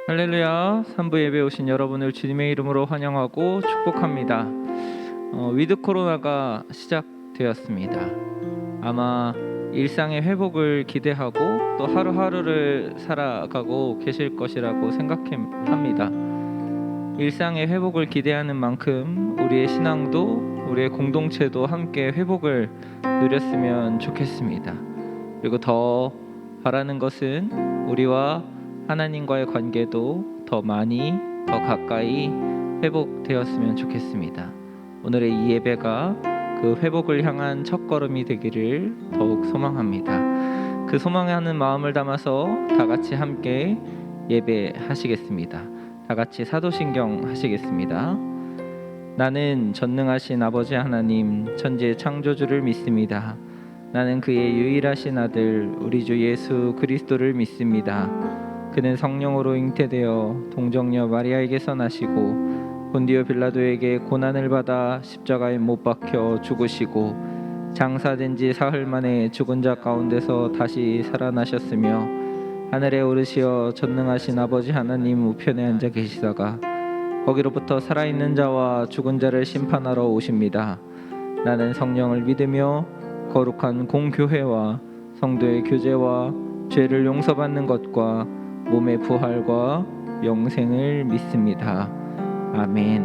할렐루야. 3부 예배 오신 여러분을 주님의 이름으로 환영하고 축복합니다. 위드 코로나가 시작되었습니다. 아마 일상의 회복을 기대하고 또 하루하루를 살아가고 계실 것이라고 생각합니다. 일상의 회복을 기대하는 만큼 우리의 신앙도 우리의 공동체도 함께 회복을 누렸으면 좋겠습니다. 그리고 더 바라는 것은 우리와 하나님과의 관계도 더 많이 더 가까이 회복되었으면 좋겠습니다. 오늘의 이 예배가 그 회복을 향한 첫걸음이 되기를 더욱 소망합니다. 그 소망하는 마음을 담아서 다 같이 함께 예배하시겠습니다. 다 같이 사도신경 하시겠습니다. 나는 전능하신 아버지 하나님 천지의 창조주를 믿습니다. 나는 그의 유일하신 아들 우리 주 예수 그리스도를 믿습니다. 그는 성령으로 잉태되어 동정녀 마리아에게서 나시고 본디오 빌라도에게 고난을 받아 십자가에 못 박혀 죽으시고 장사된 지 사흘 만에 죽은 자 가운데서 다시 살아나셨으며 하늘에 오르시어 전능하신 아버지 하나님 우편에 앉아 계시다가 거기로부터 살아있는 자와 죽은 자를 심판하러 오십니다. 나는 성령을 믿으며 거룩한 공교회와 성도의 교제와 죄를 용서받는 것과 몸의 부활과 영생을 믿습니다. 아멘.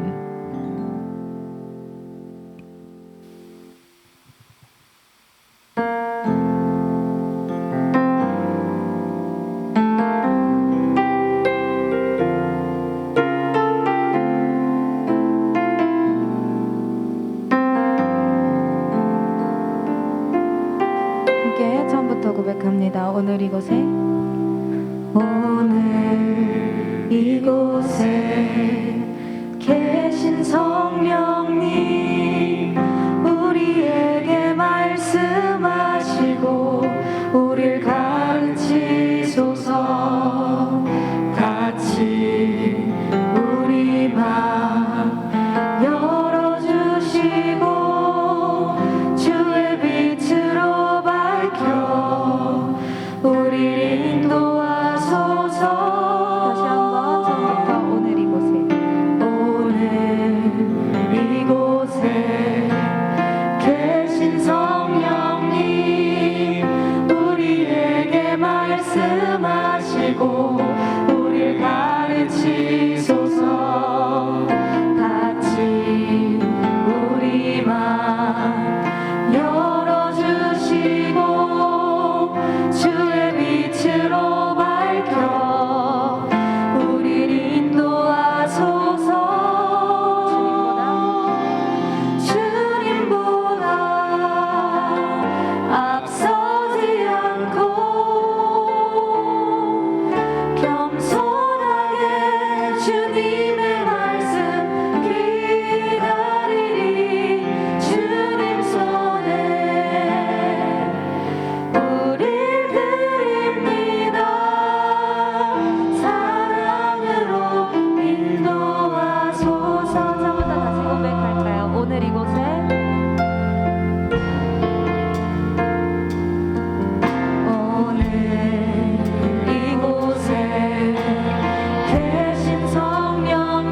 함께 처음부터 고백합니다. 오늘 이곳에 계신 성령님 우리에게 말씀하시고 우리를 가르치소서. 같이 우리 맘 열어주시고 주의 빛으로 밝혀 우리를 인도하소서. 다시 한번 처음부터 오늘 이곳에 계신 성령님 우리에게 말씀하시고 우리를 가르치소서. 같이 우리 맘 열어주시고 주의 빛으로 밝혀 우리를 인도하소서. 주님보다 앞서지 않고 겸손하게 주님의 말씀 기다리리. 주님 손에 우릴 드립니다. 사랑으로 인도하소서. 처음부터 다시 고백할까요? 오늘 이곳에 계신 성령님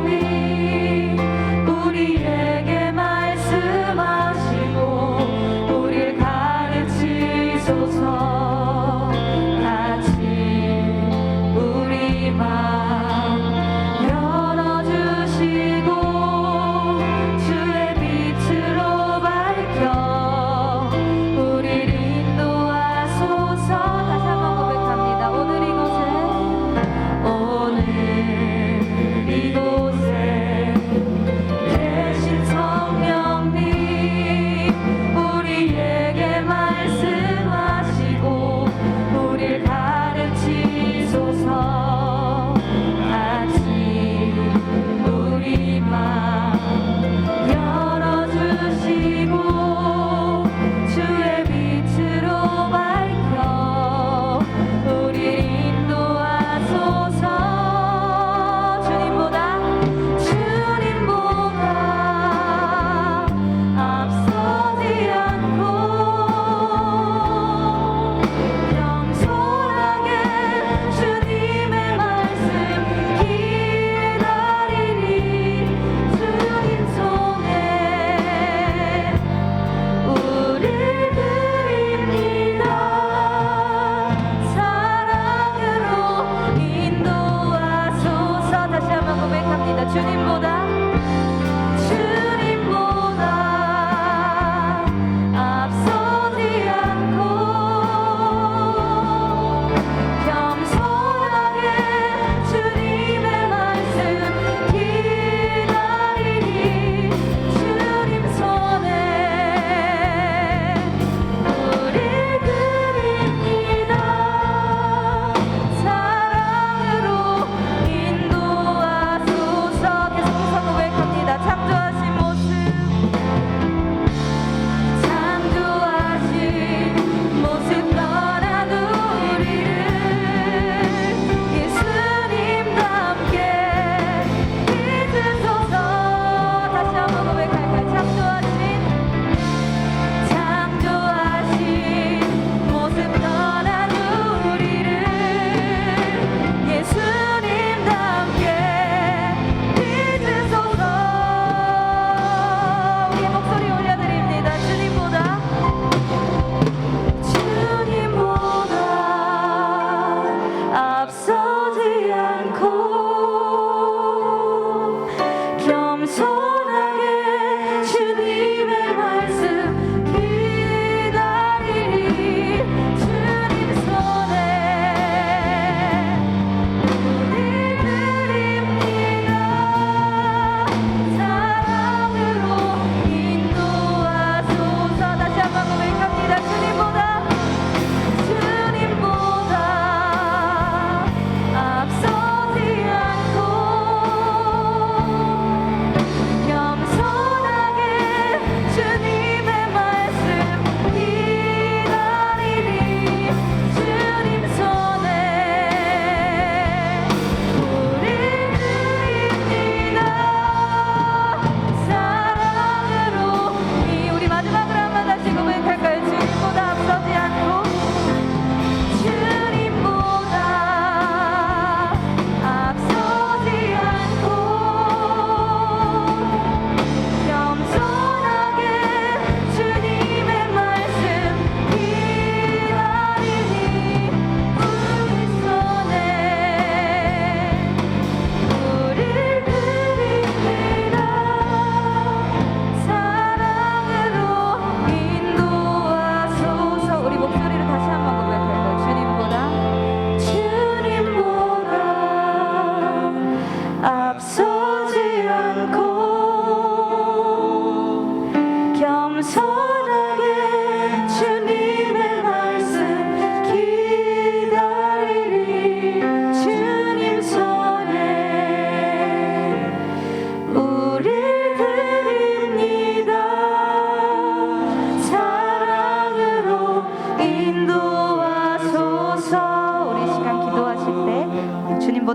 우리에게 말씀하시고 우리를 가르치소서. 같이 우리 맘 열어주시고 주의 빛으로 밝혀 우리를 인도하소서. 다시 한번 고백합니다. 오늘 이곳에 계신 성령님 우리에게 말씀하시고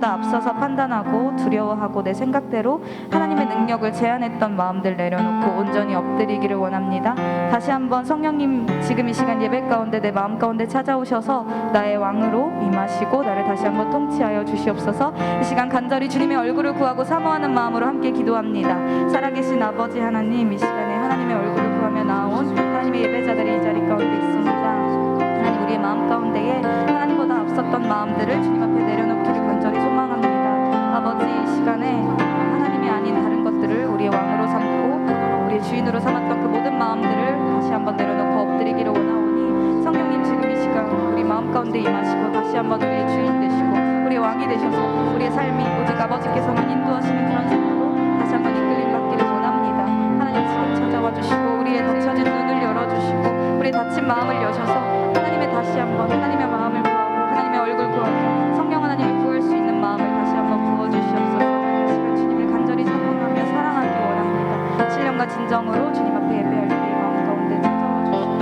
하나님보다 앞서서 판단하고 두려워하고 내 생각대로 하나님의 능력을 제한했던 마음들 내려놓고 온전히 엎드리기를 원합니다. 다시 한번 성령님 지금 이 시간 예배 가운데 내 마음 가운데 찾아오셔서 나의 왕으로 임하시고 나를 다시 한번 통치하여 주시옵소서. 이 시간 간절히 주님의 얼굴을 구하고 사모하는 마음으로 함께 기도합니다. 살아계신 아버지 하나님, 이 시간에 하나님의 얼굴을 구하며 나온 하나님의 예배자들이 이 자리 가운데 있습니다. 하나님, 우리의 마음 가운데에 하나님보다 앞섰던 마음들을 주님 앞에 내려놓기를 간절히 소망합니다. 아버지, 이 시간에 하나님이 아닌 다른 것들을 우리의 왕으로 삼고 우리의 주인으로 삼았던 그 모든 마음들을 다시 한번 내려놓고 엎드리기를 원하오니 성령님 지금 이 시간 우리 마음 가운데 임하시고 다시 한번 우리의 주인 되시고 우리의 왕이 되셔서 우리의 삶이 오직 아버지께서만 인도하시는 그런 삶으로 다시 한번 이끌림 받기를 원합니다. 하나님 지금 찾아와 주시고 우리의 닫혀진 눈을 열어주시고 우리의 닫힌 마음을 여셔서 하나님의 다시 한번 하나님의 마음을 구하고 하나님의 얼굴 구하고 성령 하나님을 구할 수 있는 마음을 다시 한번 부어주시옵소서. 이 시간 주님을 간절히 사랑하며 사랑하기 원합니다. 신령과 진정으로 주님 앞에 예배할 때 이 마음 가운데 찾아와 주시옵소서.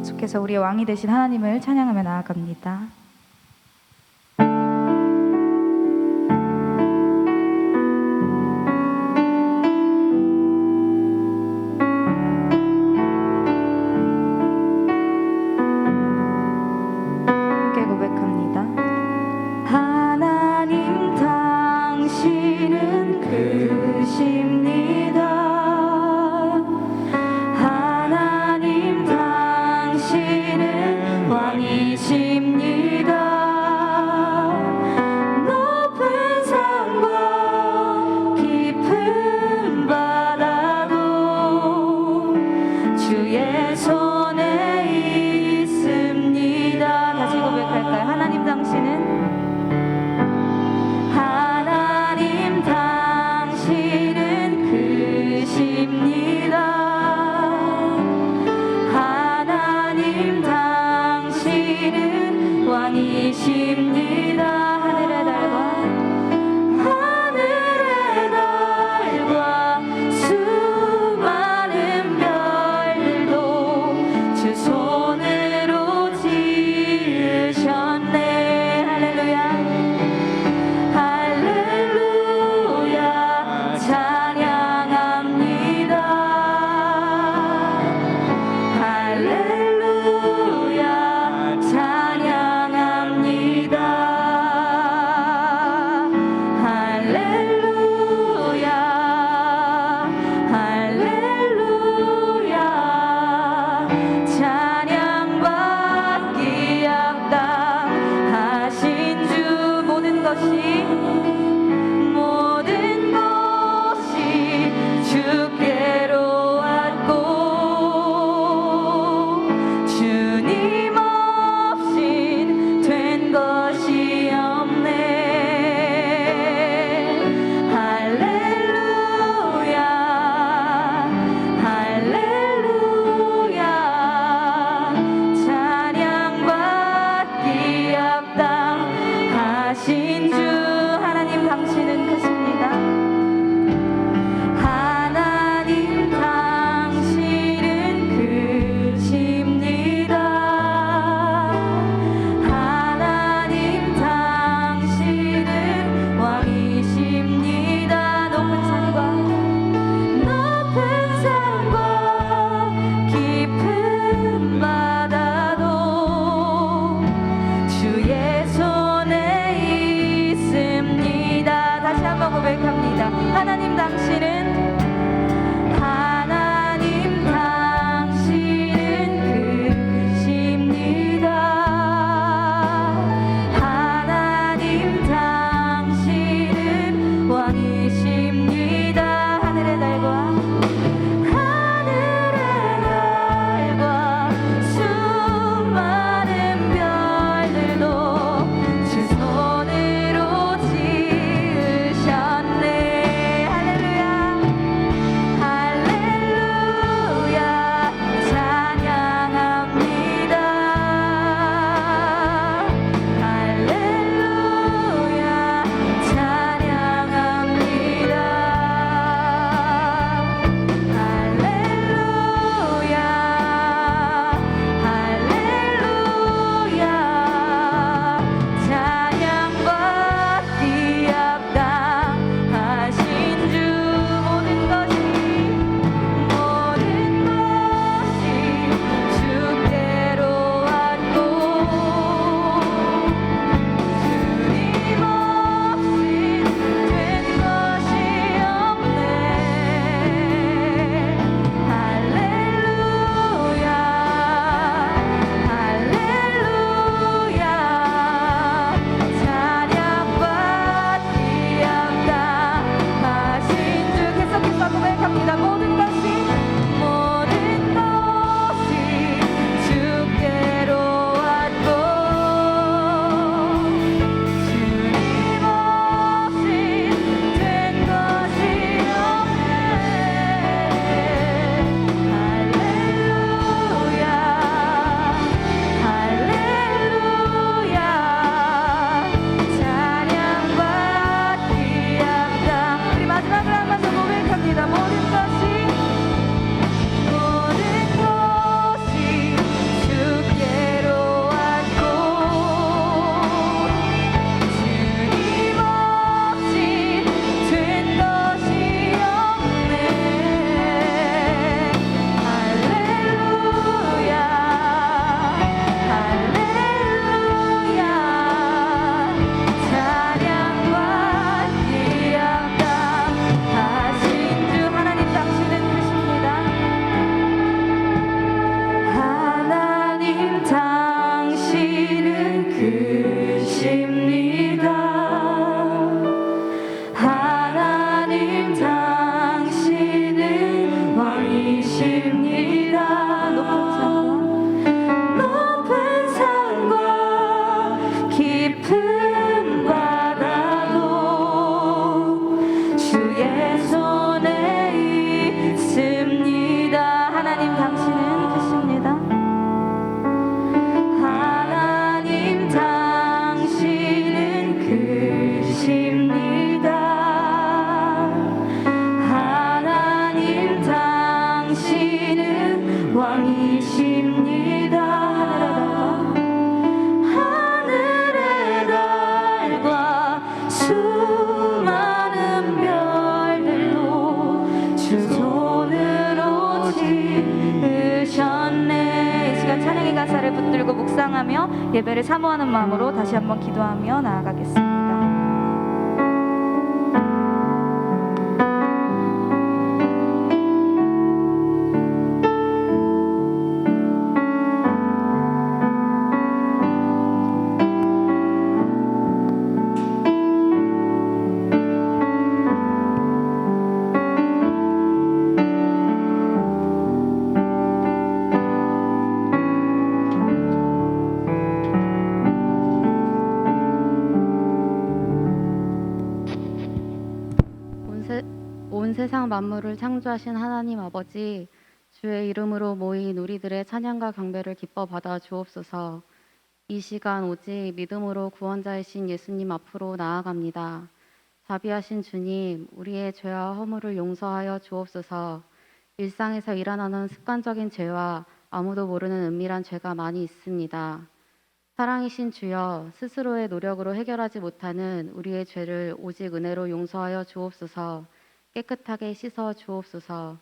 계속해서 우리의 왕이 되신 하나님을 찬양하며 나아갑니다. 함께 고백합니다. 하나님 당신은 크십니다. 하나님 당신은 왕이십니다. 높은 산과 깊은 바다도 주의 손에 있습니다. 다시 고백할까요? 하나님 당신은 크십니다. 하나님 당신은 왕이십니다. 하늘의 달과 수많은 별들도 주 손으로 지으셨네. 할렐루야. 할렐루야. 찬양합니다. 할렐루야. 찬양합니다. 할렐루야. 할렐루야. 찬양받기 합당하신 주. 모든 것이 주께로 왔고 주님 없인 된 것이 없네. 할렐루야. 할렐루야. 찬양받기 합당하신 주. 하나님 당신은 크십니다. 하나님 당신은 크십니다. 하나님 당신은 왕이십니다. 높은 산과 깊은 바다도 주의 손에 있습니다. 다시 한번 고백합니다. 하나님 당신은 크십니다. 하나님 당신은 왕이십니다. 하늘의 달과 수많은 별들도 주 손으로 지으셨네. 할렐루야. 할렐루야. 찬양합니다. 할렐루야. 찬양합니다. 하나님 당신은 왕이십니다. 높은 산과 깊은 바다도 주의 손에 있습니다. 하나님 당신은 크십니다. 하나님 당신은 크십니다. 하나님 당신은 왕이십니다. 하늘의 달과 수많은 별들도 주 손으로 지으셨네. 이 시간 찬양의 가사를 붙들고 묵상하며 예배를 사모하는 마음으로 다시 한번 기도하며 나아가겠습니다. 온 세상 만물을 창조하신 하나님 아버지, 주의 이름으로 모인 우리들의 찬양과 경배를 기뻐 받아 주옵소서. 이 시간 오직 믿음으로 구원자이신 예수님 앞으로 나아갑니다. 자비하신 주님, 우리의 죄와 허물을 용서하여 주옵소서. 일상에서 일어나는 습관적인 죄와 아무도 모르는 은밀한 죄가 많이 있습니다. 사랑이신 주여, 스스로의 노력으로 해결하지 못하는 우리의 죄를 오직 은혜로 용서하여 주옵소서. 깨끗하게 씻어 주옵소서.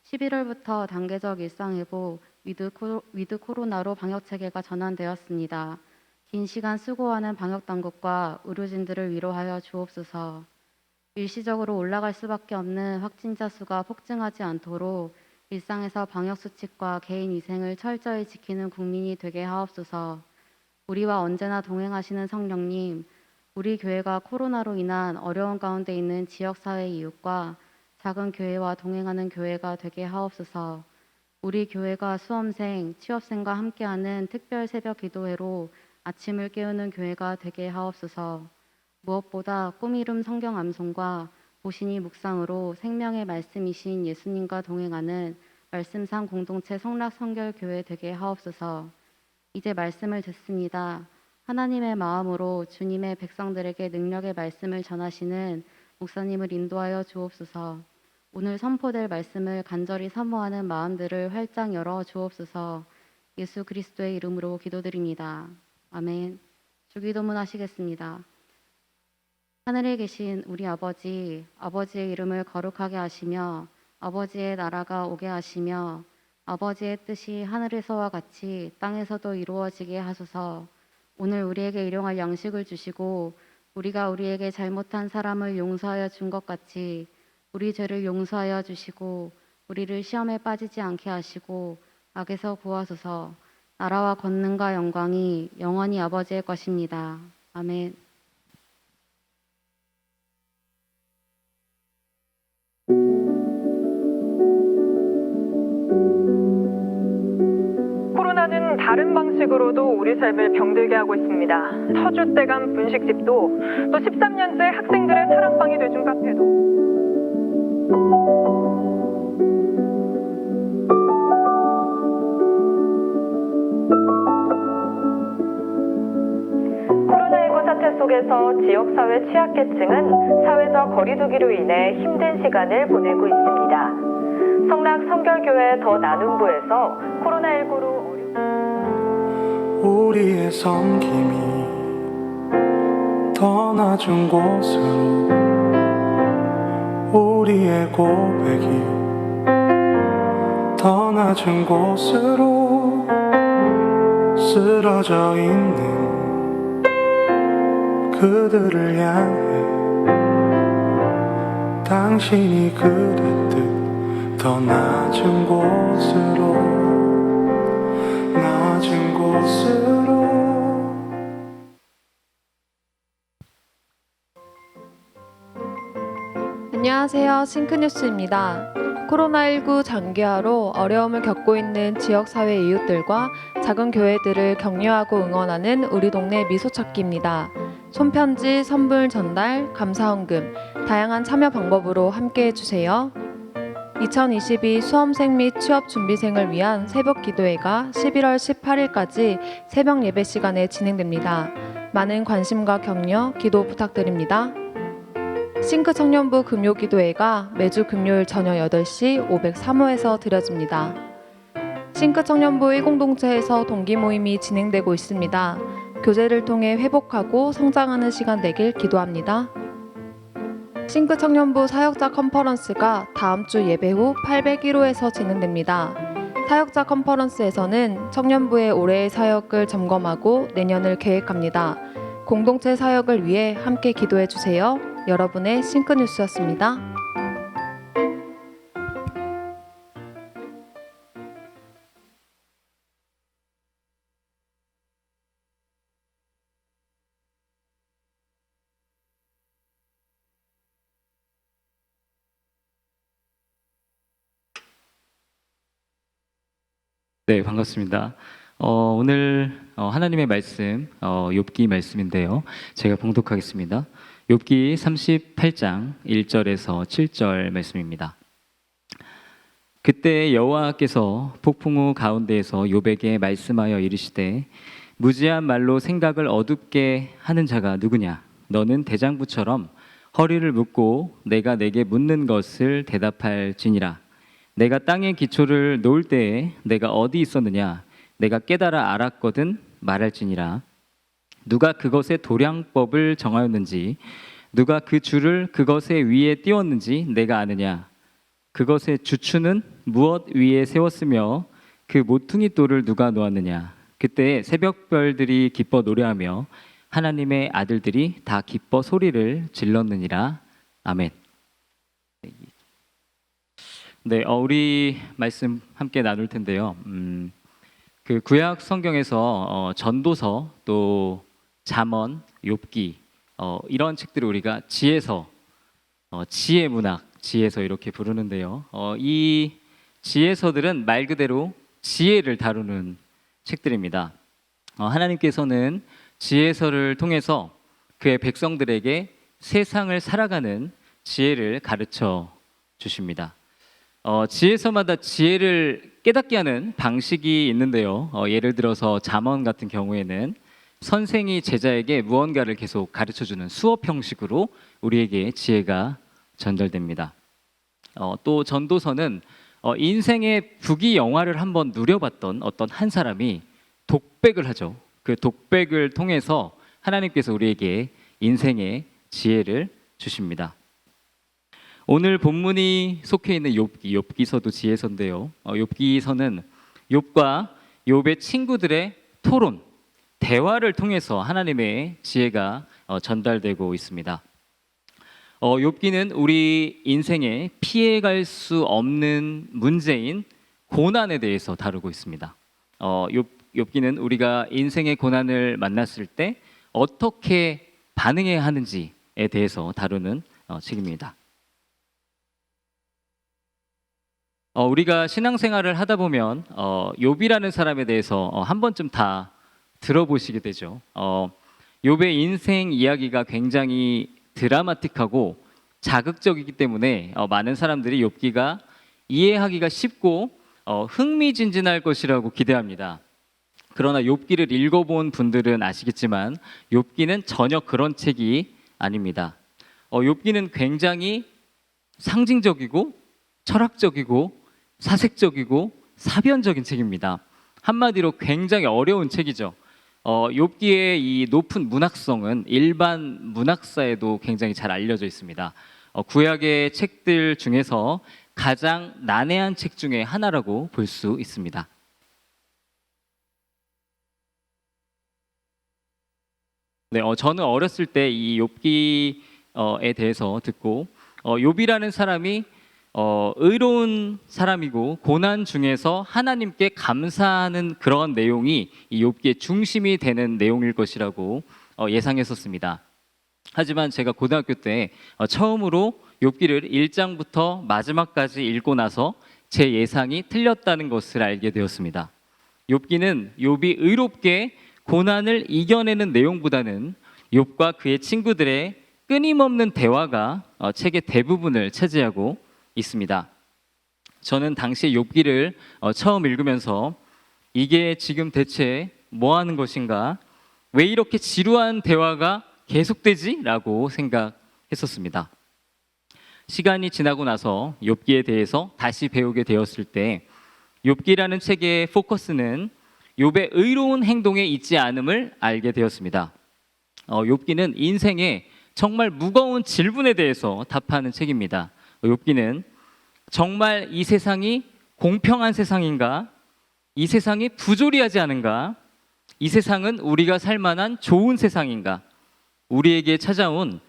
11월부터 단계적 일상회복 위드 코로나로 방역체계가 전환되었습니다. 긴 시간 수고하는 방역당국과 의료진들을 위로하여 주옵소서. 일시적으로 올라갈 수밖에 없는 확진자 수가 폭증하지 않도록 일상에서 방역수칙과 개인위생을 철저히 지키는 국민이 되게 하옵소서. 우리와 언제나 동행하시는 성령님, 우리 교회가 코로나로 인한 어려운 가운데 있는 지역사회 이웃과 작은 교회와 동행하는 교회가 되게 하옵소서. 우리 교회가 수험생, 취업생과 함께하는 특별 새벽 기도회로 아침을 깨우는 교회가 되게 하옵소서. 무엇보다 꿈이름 성경 암송과 보신이 묵상으로 생명의 말씀이신 예수님과 동행하는 말씀상 공동체 성락성결교회 되게 하옵소서. 이제 말씀을 듣습니다. 하나님의 마음으로 주님의 백성들에게 능력의 말씀을 전하시는 목사님을 인도하여 주옵소서. 오늘 선포될 말씀을 간절히 사모하는 마음들을 활짝 열어 주옵소서. 예수 그리스도의 이름으로 기도드립니다. 아멘. 주기도문 하시겠습니다. 하늘에 계신 우리 아버지, 아버지의 이름을 거룩하게 하시며 아버지의 나라가 오게 하시며 아버지의 뜻이 하늘에서와 같이 땅에서도 이루어지게 하소서. 오늘 우리에게 일용할 양식을 주시고 우리가 우리에게 잘못한 사람을 용서하여 준 것 같이 우리 죄를 용서하여 주시고 우리를 시험에 빠지지 않게 하시고 악에서 구하소서. 나라와 권능과 영광이 영원히 아버지의 것입니다. 아멘. 코로나는 다른 방식으로도 우리 삶을 병들게 하고 있습니다. 터줏대감 분식집도 또 13년째 학생들의 사랑방이 돼준 카페도 코로나19 사태 속에서 지역사회 취약계층은 사회적 거리두기로 인해 힘든 시간을 보내고 있습니다. 성락 성결교회 더 나눔부에서 코로나19로 우리의 섬김이 더 낮은 곳으로 우리의 고백이 더 낮은 곳으로 쓰러져 있는 그들을 향해 당신이 그랬듯 더 낮은 곳으로 낮은 곳으로 안녕하세요. 싱크뉴스입니다. 코로나19 장기화로 어려움을 겪고 있는 지역사회 이웃들과 작은 교회들을 격려하고 응원하는 우리 동네 미소찾기입니다. 손편지, 선물 전달, 감사헌금, 다양한 참여 방법으로 함께해 주세요. 2022 수험생 및 취업준비생을 위한 새벽 기도회가 11월 18일까지 새벽 예배 시간에 진행됩니다. 많은 관심과 격려, 기도 부탁드립니다. 싱크 청년부 금요기도회가 매주 금요일 저녁 8시 503호에서 드려집니다. 싱크 청년부 1공동체에서 동기 모임이 진행되고 있습니다. 교제를 통해 회복하고 성장하는 시간 되길 기도합니다. 싱크 청년부 사역자 컨퍼런스가 다음 주 예배 후 801호에서 진행됩니다. 사역자 컨퍼런스에서는 청년부의 올해의 사역을 점검하고 내년을 계획합니다. 공동체 사역을 위해 함께 기도해 주세요. 여러분의 싱크뉴스였습니다. 네, 반갑습니다. 오늘 하나님의 말씀, 욥기 말씀인데요. 제가 봉독하겠습니다. 욥기 38장 1절에서 7절 말씀입니다. 그때 여호와께서 폭풍 우 가운데에서 욥에게 말씀하여 이르시되 무지한 말로 생각을 어둡게 하는 자가 누구냐? 너는 대장부처럼 허리를 묶고 내가 내게 묻는 것을 대답할지니라. 내가 땅의 기초를 놓을 때에 내가 어디 있었느냐? 내가 깨달아 알았거든 말할지니라. 누가 그것의 도량법을 정하였는지 누가 그 줄을 그것의 위에 띄웠는지 내가 아느냐? 그것의 주추는 무엇 위에 세웠으며 그 모퉁이 돌을 누가 놓았느냐? 그때 새벽별들이 기뻐 노래하며 하나님의 아들들이 다 기뻐 소리를 질렀느니라. 아멘. 네, 우리 말씀 함께 나눌 텐데요. 그 구약 성경에서 전도서 또 잠언, 욥기 이런 책들을 우리가 지혜서, 지혜 문학, 지혜서 이렇게 부르는데요. 이 지혜서들은 말 그대로 지혜를 다루는 책들입니다. 하나님께서는 지혜서를 통해서 그의 백성들에게 세상을 살아가는 지혜를 가르쳐 주십니다. 지혜서마다 지혜를 깨닫게 하는 방식이 있는데요. 예를 들어서 잠언 같은 경우에는 선생이 제자에게 무언가를 계속 가르쳐주는 수업 형식으로 우리에게 지혜가 전달됩니다. 또 전도서는 인생의 부귀영화를 한번 누려봤던 어떤 한 사람이 독백을 하죠. 그 독백을 통해서 하나님께서 우리에게 인생의 지혜를 주십니다. 오늘 본문이 속해 있는 욥기서도 지혜서인데요. 욥기서는 욥과 욥의 친구들의 토론, 대화를 통해서 하나님의 지혜가 전달되고 있습니다. 욥기는 우리 인생에 피해갈 수 없는 문제인 고난에 대해서 다루고 있습니다. 욥기는 우리가 인생의 고난을 만났을 때 어떻게 반응해야 하는지에 대해서 다루는 책입니다. 우리가 신앙생활을 하다 보면 욥이라는 사람에 대해서 한 번쯤 다 들어보시게 되죠. 욥의 인생 이야기가 굉장히 드라마틱하고 자극적이기 때문에 많은 사람들이 욥기가 이해하기가 쉽고 흥미진진할 것이라고 기대합니다. 그러나 욥기를 읽어본 분들은 아시겠지만 욥기는 전혀 그런 책이 아닙니다. 욥기는 굉장히 상징적이고 철학적이고 사색적이고 사변적인 책입니다. 한마디로 굉장히 어려운 책이죠. 욥기의 이 높은 문학성은 일반 문학사에도 굉장히 잘 알려져 있습니다. 구약의 책들 중에서 가장 난해한 책 중에 하나라고 볼 수 있습니다. 네, 저는 어렸을 때 이 욥기에 대해서 듣고 욥이라는 사람이 의로운 사람이고 고난 중에서 하나님께 감사하는 그런 내용이 이 욥기의 중심이 되는 내용일 것이라고 예상했었습니다. 하지만 제가 고등학교 때 처음으로 욥기를 1장부터 마지막까지 읽고 나서 제 예상이 틀렸다는 것을 알게 되었습니다. 욥기는 욥이 의롭게 고난을 이겨내는 내용보다는 욥과 그의 친구들의 끊임없는 대화가 책의 대부분을 차지하고 있습니다. 저는 당시 욥기를 처음 읽으면서 이게 지금 대체 뭐 하는 것인가? 왜 이렇게 지루한 대화가 계속되지? 라고 생각했었습니다. 시간이 지나고 나서 욥기에 대해서 다시 배우게 되었을 때 욥기라는 책의 포커스는 욥의 의로운 행동에 있지 않음을 알게 되었습니다. 욥기는 인생의 정말 무거운 질문에 대해서 답하는 책입니다. 욥기는 정말 이 세상이 공평한 세상인가? 이 세상이 부조리하지 않은가? 이 세상은 우리가 살 만한 좋은 세상인가? 우리에게 찾아온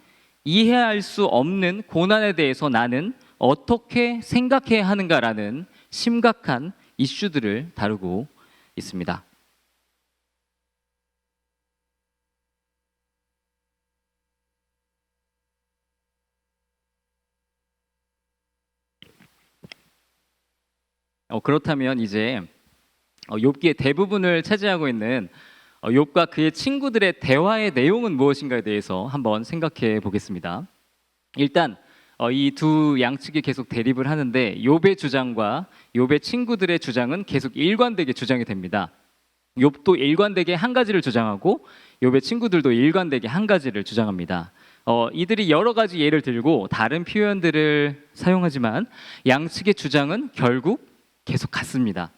이해할 수 없는 고난에 대해서 나는 어떻게 생각해야 하는가라는 심각한 이슈들을 다루고 있습니다. 그렇다면 이제 욥기의 대부분을 차지하고 있는 욥과 그의 친구들의 대화의 내용은 무엇인가에 대해서 한번 생각해 보겠습니다. 일단 이 두 양측이 계속 대립을 하는데 욥의 주장과 욥의 친구들의 주장은 계속 일관되게 주장이 됩니다. 욥도 일관되게 한 가지를 주장하고 욥의 친구들도 일관되게 한 가지를 주장합니다. 이들이 여러 가지 예를 들고 다른 표현들을 사용하지만 양측의 주장은 결국 계속 같습니다.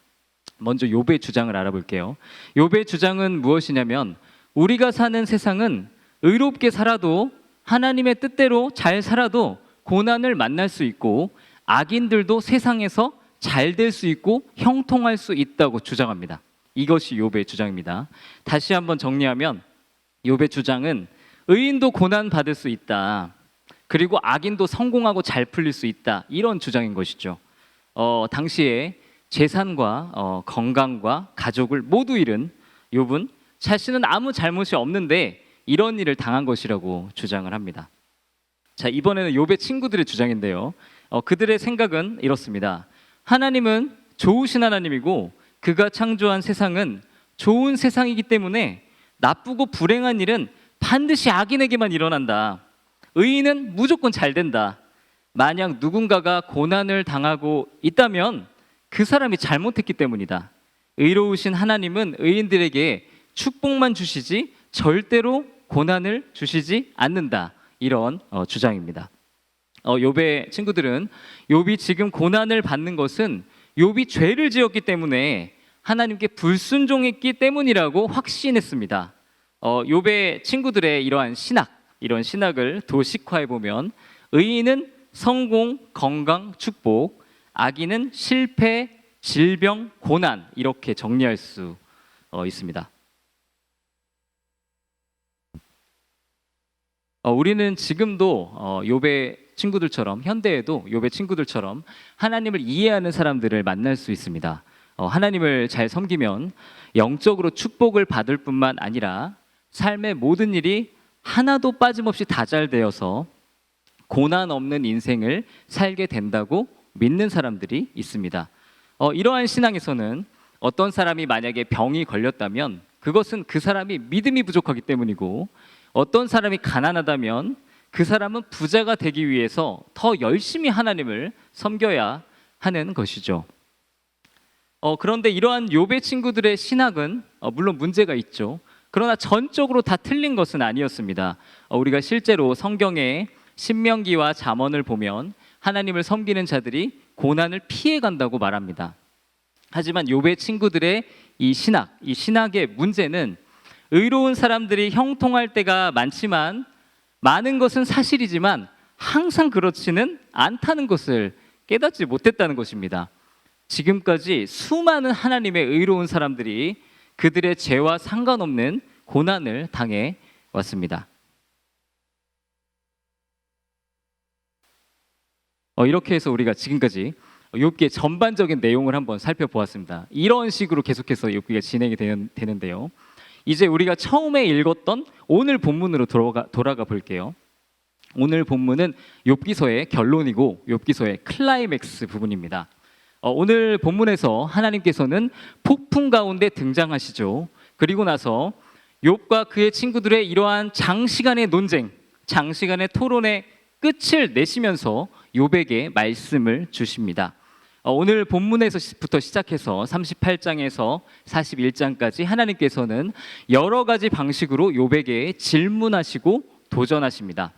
먼저 욥의 주장을 알아볼게요. 욥의 주장은 무엇이냐면 우리가 사는 세상은 의롭게 살아도 하나님의 뜻대로 잘 살아도 고난을 만날 수 있고 악인들도 세상에서 잘 될 수 있고 형통할 수 있다고 주장합니다. 이것이 욥의 주장입니다. 다시 한번 정리하면 욥의 주장은 의인도 고난 받을 수 있다. 그리고 악인도 성공하고 잘 풀릴 수 있다. 이런 주장인 것이죠. 당시에 재산과 건강과 가족을 모두 잃은 욥은 자신은 아무 잘못이 없는데 이런 일을 당한 것이라고 주장을 합니다. 자, 이번에는 욥의 친구들의 주장인데요. 그들의 생각은 이렇습니다. 하나님은 좋으신 하나님이고 그가 창조한 세상은 좋은 세상이기 때문에 나쁘고 불행한 일은 반드시 악인에게만 일어난다. 의인은 무조건 잘 된다. 만약 누군가가 고난을 당하고 있다면 그 사람이 잘못했기 때문이다. 의로우신 하나님은 의인들에게 축복만 주시지 절대로 고난을 주시지 않는다. 이런 주장입니다. 욥의 친구들은 욥이 지금 고난을 받는 것은 욥이 죄를 지었기 때문에 하나님께 불순종했기 때문이라고 확신했습니다. 욥의 친구들의 이러한 신학, 이런 신학을 도식화해 보면 의인은 성공, 건강, 축복, 악인은 실패, 질병, 고난 이렇게 정리할 수 있습니다. 우리는 지금도 욥의 친구들처럼 현대에도 욥의 친구들처럼 하나님을 이해하는 사람들을 만날 수 있습니다. 하나님을 잘 섬기면 영적으로 축복을 받을 뿐만 아니라 삶의 모든 일이 하나도 빠짐없이 다 잘 되어서 고난 없는 인생을 살게 된다고 믿는 사람들이 있습니다. 이러한 신앙에서는 어떤 사람이 만약에 병이 걸렸다면 그것은 그 사람이 믿음이 부족하기 때문이고 어떤 사람이 가난하다면 그 사람은 부자가 되기 위해서 더 열심히 하나님을 섬겨야 하는 것이죠. 그런데 이러한 욥의 친구들의 신학은 물론 문제가 있죠. 그러나 전적으로 다 틀린 것은 아니었습니다. 우리가 실제로 성경의 신명기와 잠언을 보면 하나님을 섬기는 자들이 고난을 피해 간다고 말합니다. 하지만 욥의 친구들의 이 신학의 문제는 의로운 사람들이 형통할 때가 많지만 많은 것은 사실이지만 항상 그렇지는 않다는 것을 깨닫지 못했다는 것입니다. 지금까지 수많은 하나님의 의로운 사람들이 그들의 죄와 상관없는 고난을 당해 왔습니다. 이렇게 해서 우리가 지금까지 욥기의 전반적인 내용을 한번 살펴보았습니다. 이런 식으로 계속해서 욥기가 진행이 되는데요. 이제 우리가 처음에 읽었던 오늘 본문으로 돌아가 볼게요. 오늘 본문은 욥기서의 결론이고 욥기서의 클라이맥스 부분입니다. 오늘 본문에서 하나님께서는 폭풍 가운데 등장하시죠. 그리고 나서 욥과 그의 친구들의 이러한 장시간의 논쟁, 장시간의 토론의 끝을 내시면서 욥에게 말씀을 주십니다. 오늘 본문에서부터 시작해서 38장에서 41장까지 하나님께서는 여러 가지 방식으로 욥에게 질문하시고 도전하십니다.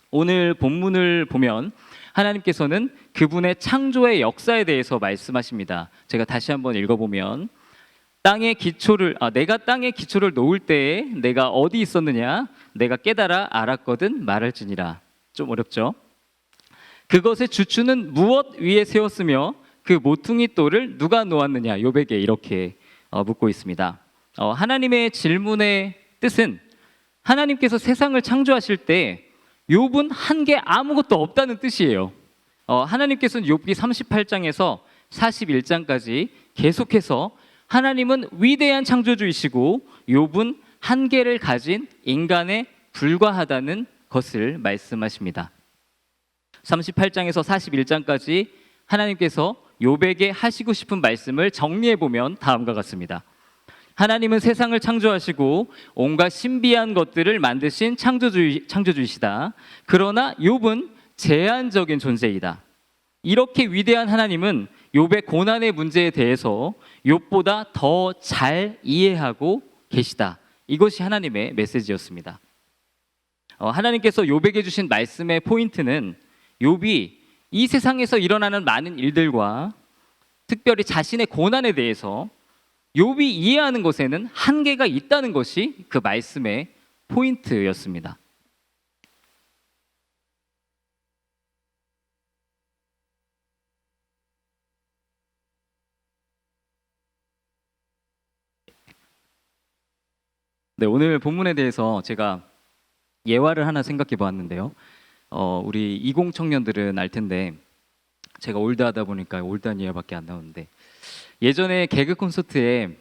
오늘 본문을 보면 하나님께서는 그분의 창조의 역사에 대해서 말씀하십니다. 제가 다시 한번 읽어보면 내가 땅의 기초를 놓을 때에 내가 어디 있었느냐 내가 깨달아 알았거든 말할지니라. 좀 어렵죠? 그것의 주추는 무엇 위에 세웠으며 그 모퉁이 돌을 누가 놓았느냐 욥에게 이렇게 묻고 있습니다. 하나님의 질문의 뜻은 하나님께서 세상을 창조하실 때 욥은 한 게 아무것도 없다는 뜻이에요. 하나님께서는 욥기 38장에서 41장까지 계속해서 하나님은 위대한 창조주이시고 욥은 한계를 가진 인간에 불과하다는 것을 말씀하십니다. 38장에서 41장까지 하나님께서 욥에게 하시고 싶은 말씀을 정리해 보면 다음과 같습니다. 하나님은 세상을 창조하시고 온갖 신비한 것들을 만드신 창조주이시다. 그러나 욥은 제한적인 존재이다. 이렇게 위대한 하나님은 욥의 고난의 문제에 대해서 욥보다 더 잘 이해하고 계시다. 이것이 하나님의 메시지였습니다. 하나님께서 욥에게 주신 말씀의 포인트는 욥이 이 세상에서 일어나는 많은 일들과 특별히 자신의 고난에 대해서 욥이 이해하는 것에는 한계가 있다는 것이 그 말씀의 포인트였습니다. 네, 오늘 본문에 대해서 제가 예화를 하나 생각해 보았는데요. 우리 20 청년들은 알 텐데 제가 올드하다 보니까 올드한 예화밖에 안 나오는데 예전에 개그 콘서트에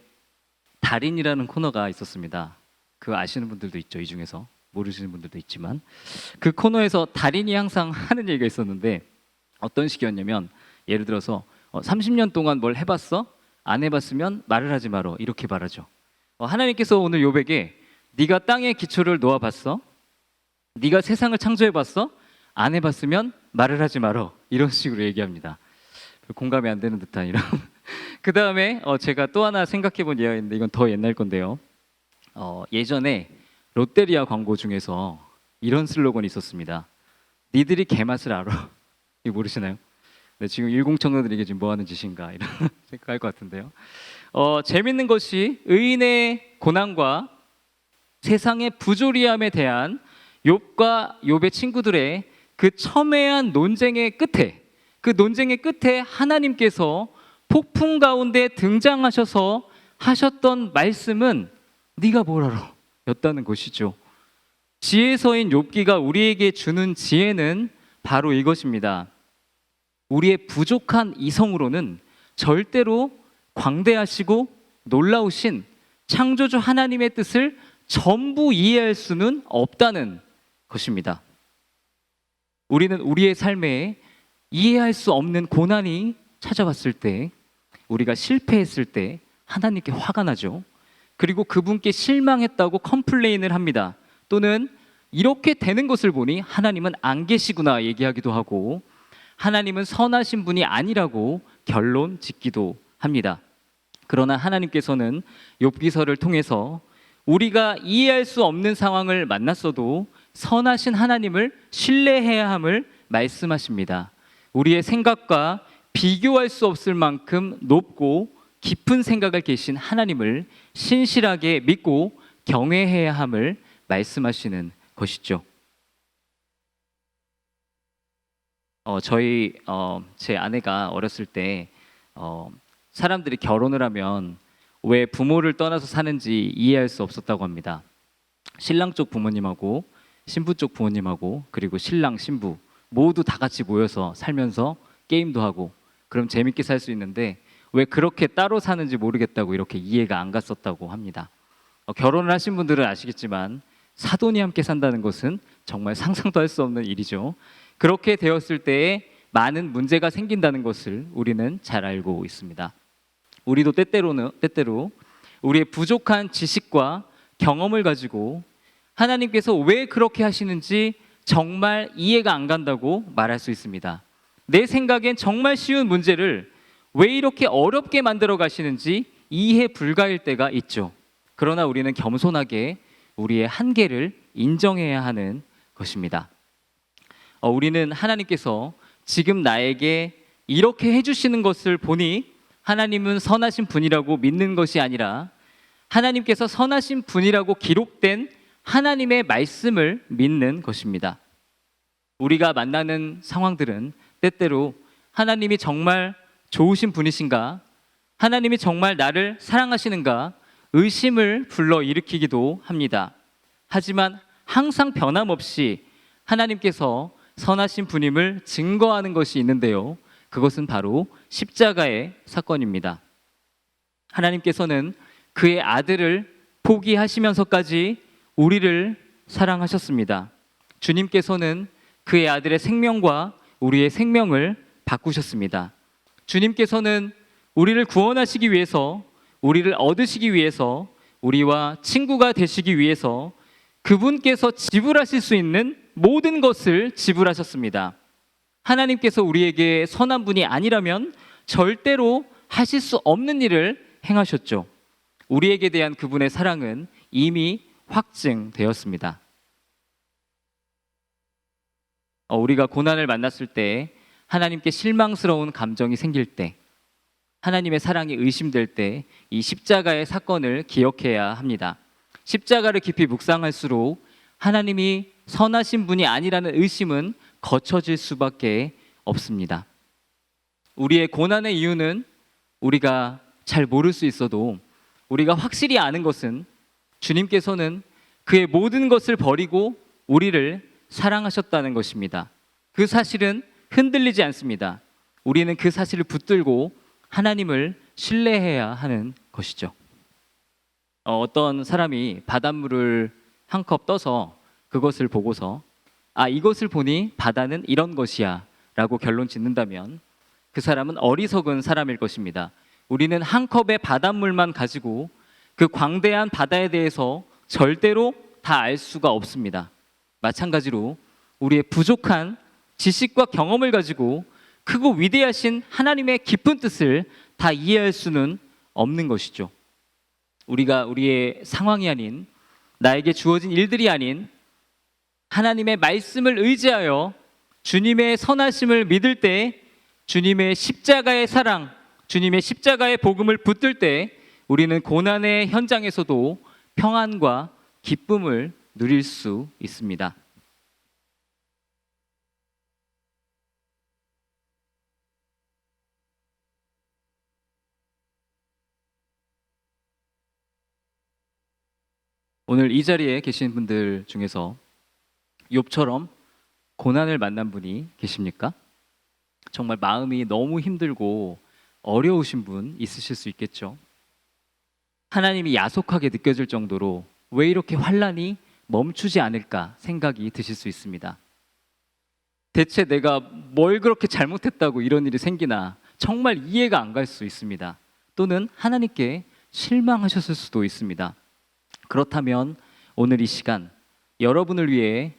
달인이라는 코너가 있었습니다. 그 아시는 분들도 있죠. 이 중에서 모르시는 분들도 있지만 그 코너에서 달인이 항상 하는 얘기가 있었는데 어떤 식이었냐면 예를 들어서 30년 동안 뭘 해봤어? 안 해봤으면 말을 하지 마라 이렇게 말하죠. 하나님께서 오늘 욥에게 네가 땅의 기초를 놓아봤어? 네가 세상을 창조해봤어? 안 해봤으면 말을 하지 마라 이런 식으로 얘기합니다. 공감이 안 되는 듯한 이런. 그 다음에 제가 또 하나 생각해본 예가 있는데 이건 더 옛날 건데요. 예전에 롯데리아 광고 중에서 이런 슬로건이 있었습니다. 니들이 개맛을 알아. 이거 모르시나요? 네, 지금 10 청년들에게 지금 뭐 하는 짓인가 이런 생각할 것 같은데요. 재밌는 것이 의인의 고난과 세상의 부조리함에 대한 욥과 욥의 친구들의 그 첨예한 논쟁의 끝에 하나님께서 폭풍 가운데 등장하셔서 하셨던 말씀은 네가 뭘 알아? 였다는 것이죠. 지혜서인 욥기가 우리에게 주는 지혜는 바로 이것입니다. 우리의 부족한 이성으로는 절대로 광대하시고 놀라우신 창조주 하나님의 뜻을 전부 이해할 수는 없다는 것입니다. 우리는 우리의 삶에 이해할 수 없는 고난이 찾아왔을 때, 우리가 실패했을 때 하나님께 화가 나죠. 그리고 그분께 실망했다고 컴플레인을 합니다. 또는 이렇게 되는 것을 보니 하나님은 안 계시구나 얘기하기도 하고 하나님은 선하신 분이 아니라고 결론 짓기도 합니다. 그러나 하나님께서는 욥기서를 통해서 우리가 이해할 수 없는 상황을 만났어도 선하신 하나님을 신뢰해야 함을 말씀하십니다. 우리의 생각과 비교할 수 없을 만큼 높고 깊은 생각을 계신 하나님을 신실하게 믿고 경외해야 함을 말씀하시는 것이죠. 제 아내가 어렸을 때 사람들이 결혼을 하면 왜 부모를 떠나서 사는지 이해할 수 없었다고 합니다. 신랑 쪽 부모님하고 신부 쪽 부모님하고 그리고 신랑 신부 모두 다 같이 모여서 살면서 게임도 하고 그럼 재밌게 살 수 있는데 왜 그렇게 따로 사는지 모르겠다고 이렇게 이해가 안 갔었다고 합니다. 결혼을 하신 분들은 아시겠지만 사돈이 함께 산다는 것은 정말 상상도 할 수 없는 일이죠. 그렇게 되었을 때에 많은 문제가 생긴다는 것을 우리는 잘 알고 있습니다. 우리도 때때로 우리의 부족한 지식과 경험을 가지고 하나님께서 왜 그렇게 하시는지 정말 이해가 안 간다고 말할 수 있습니다. 내 생각엔 정말 쉬운 문제를 왜 이렇게 어렵게 만들어 가시는지 이해 불가일 때가 있죠. 그러나 우리는 겸손하게 우리의 한계를 인정해야 하는 것입니다. 우리는 하나님께서 지금 나에게 이렇게 해주시는 것을 보니 하나님은 선하신 분이라고 믿는 것이 아니라 하나님께서 선하신 분이라고 기록된 하나님의 말씀을 믿는 것입니다. 우리가 만나는 상황들은 때때로 하나님이 정말 좋으신 분이신가? 하나님이 정말 나를 사랑하시는가? 의심을 불러일으키기도 합니다. 하지만 항상 변함없이 하나님께서 선하신 분임을 증거하는 것이 있는데요. 그것은 바로 십자가의 사건입니다. 하나님께서는 그의 아들을 포기하시면서까지 우리를 사랑하셨습니다. 주님께서는 그의 아들의 생명과 우리의 생명을 바꾸셨습니다. 주님께서는 우리를 구원하시기 위해서, 우리를 얻으시기 위해서, 우리와 친구가 되시기 위해서 그분께서 지불하실 수 있는 모든 것을 지불하셨습니다. 하나님께서 우리에게 선한 분이 아니라면 절대로 하실 수 없는 일을 행하셨죠. 우리에게 대한 그분의 사랑은 이미 확증되었습니다. 우리가 고난을 만났을 때, 하나님께 실망스러운 감정이 생길 때, 하나님의 사랑이 의심될 때 이 십자가의 사건을 기억해야 합니다. 십자가를 깊이 묵상할수록 하나님이 선하신 분이 아니라는 의심은 거쳐질 수밖에 없습니다. 우리의 고난의 이유는 우리가 잘 모를 수 있어도 우리가 확실히 아는 것은 주님께서는 그의 모든 것을 버리고 우리를 사랑하셨다는 것입니다. 그 사실은 흔들리지 않습니다. 우리는 그 사실을 붙들고 하나님을 신뢰해야 하는 것이죠. 어떤 사람이 바닷물을 한 컵 떠서 그것을 보고서 이것을 보니 바다는 이런 것이야 라고 결론 짓는다면 그 사람은 어리석은 사람일 것입니다. 우리는 한 컵의 바닷물만 가지고 그 광대한 바다에 대해서 절대로 다 알 수가 없습니다. 마찬가지로 우리의 부족한 지식과 경험을 가지고 크고 위대하신 하나님의 깊은 뜻을 다 이해할 수는 없는 것이죠. 우리가 우리의 상황이 아닌, 나에게 주어진 일들이 아닌 하나님의 말씀을 의지하여 주님의 선하심을 믿을 때, 주님의 십자가의 사랑, 주님의 십자가의 복음을 붙들 때 우리는 고난의 현장에서도 평안과 기쁨을 누릴 수 있습니다. 오늘 이 자리에 계신 분들 중에서 욥처럼 고난을 만난 분이 계십니까? 정말 마음이 너무 힘들고 어려우신 분 있으실 수 있겠죠. 하나님이 야속하게 느껴질 정도로 왜 이렇게 환난이 멈추지 않을까 생각이 드실 수 있습니다. 대체 내가 뭘 그렇게 잘못했다고 이런 일이 생기나 정말 이해가 안 갈 수 있습니다. 또는 하나님께 실망하셨을 수도 있습니다. 그렇다면 오늘 이 시간 여러분을 위해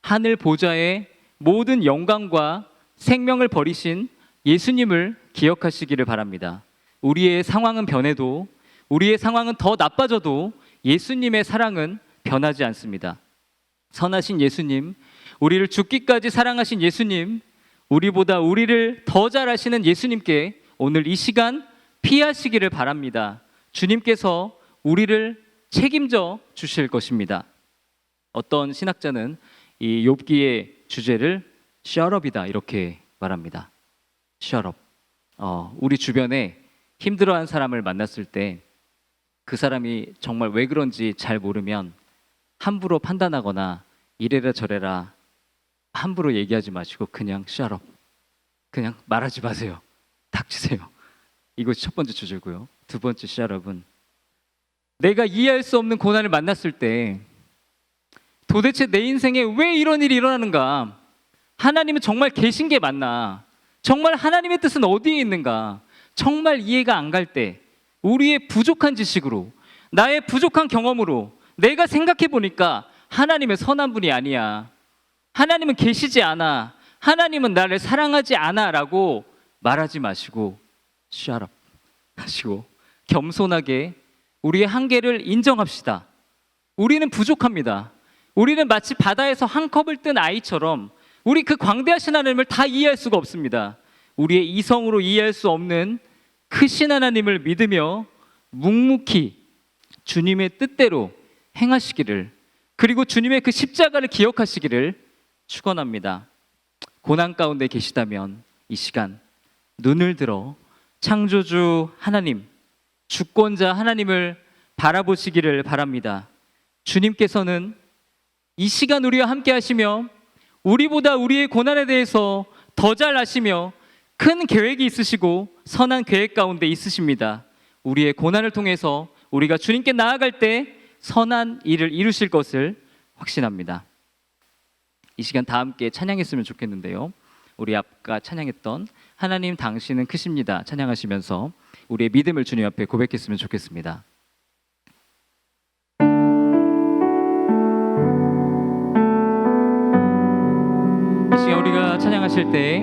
하늘 보좌의 모든 영광과 생명을 버리신 예수님을 기억하시기를 바랍니다. 우리의 상황은 변해도, 우리의 상황은 더 나빠져도 예수님의 사랑은 변하지 않습니다. 선하신 예수님, 우리를 죽기까지 사랑하신 예수님, 우리보다 우리를 더 잘 아시는 예수님께 오늘 이 시간 피하시기를 바랍니다. 주님께서 우리를 책임져 주실 것입니다. 어떤 신학자는 이 욥기의 주제를 셧업이다 이렇게 말합니다. 셧업. 우리 주변에 힘들어하는 사람을 만났을 때 그 사람이 정말 왜 그런지 잘 모르면 함부로 판단하거나 이래라 저래라 함부로 얘기하지 마시고 그냥 셧업. 그냥 말하지 마세요. 닥치세요. 이것이 첫 번째 주제고요. 두 번째 셧업은 내가 이해할 수 없는 고난을 만났을 때 도대체 내 인생에 왜 이런 일이 일어나는가? 하나님은 정말 계신 게 맞나? 정말 하나님의 뜻은 어디에 있는가? 정말 이해가 안 갈 때 우리의 부족한 지식으로, 나의 부족한 경험으로 내가 생각해 보니까 하나님은 선한 분이 아니야. 하나님은 계시지 않아. 하나님은 나를 사랑하지 않아 라고 말하지 마시고 shut up 하시고 겸손하게 우리의 한계를 인정합시다. 우리는 부족합니다. 우리는 마치 바다에서 한 컵을 뜬 아이처럼 우리 그 광대하신 하나님을 다 이해할 수가 없습니다. 우리의 이성으로 이해할 수 없는 크신 하나님을 믿으며 묵묵히 주님의 뜻대로 행하시기를, 그리고 주님의 그 십자가를 기억하시기를 축원합니다. 고난 가운데 계시다면 이 시간 눈을 들어 창조주 하나님, 주권자 하나님을 바라보시기를 바랍니다. 주님께서는 이 시간 우리와 함께 하시며 우리보다 우리의 고난에 대해서 더 잘 아시며 큰 계획이 있으시고 선한 계획 가운데 있으십니다. 우리의 고난을 통해서 우리가 주님께 나아갈 때 선한 일을 이루실 것을 확신합니다. 이 시간 다 함께 찬양했으면 좋겠는데요. 우리 아까 찬양했던 하나님 당신은 크십니다 찬양하시면서 우리의 믿음을 주님 앞에 고백했으면 좋겠습니다. 이 시간 우리가 찬양하실 때